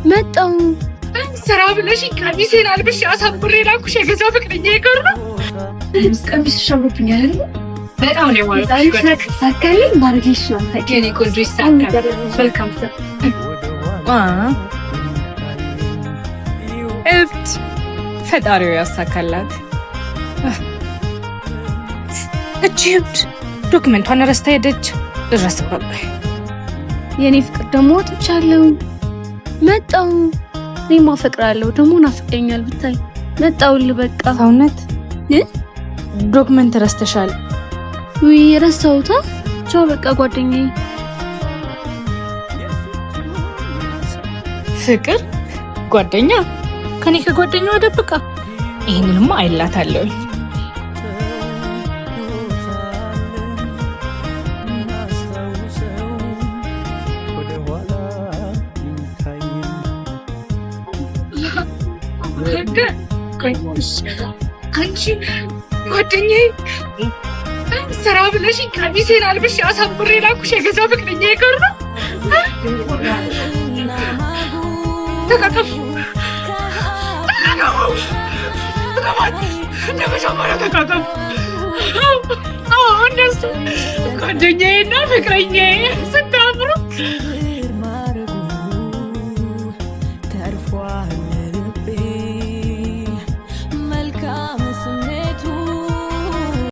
መጣው ስራ ብለሽ ቀሚሴን አልብሽ አሳምሬ ላኩሽ የገዛ ፍቅረኛ ይቀር ነው። ቀሚስ ሻምሮብኛል አይደል? በጣም ነው ማለት ሳካሊ ማርጌሽ ነው ታከኔ ቆንጆ ይሳካል። መልካም ሰው እብድ ፈጣሪው ያሳካላት። እቺ እብድ ዶክመንቷን ረስታ ሄደች። ድረስባት የኔ ፍቅር ደግሞ ወጥቻለሁ። መጣው እኔማ አፈቅራለሁ ደግሞ ናፍቀኛል ብታይ። መጣውል በቃ ሰውነት ዶክመንት ረስተሻል። ውይ ረሳውታ። ቻው በቃ ጓደኛዬ። ፍቅር ጓደኛ ከኔ ከጓደኛዋ ደብቃ ይሄንንማ አይላታለሁ። አንቺ ጓደኛዬ ስራ ብለሽ ቀሚሴን አልብሽ አሳምሬ ላኩሽ የገዛ ፍቅረኛ ይቀር ነው። ተቃቀፉ እንደመጀመሪያ ተቃቀፉ። እንደሱ ጓደኛዬና ፍቅረኛዬ ስታምሩ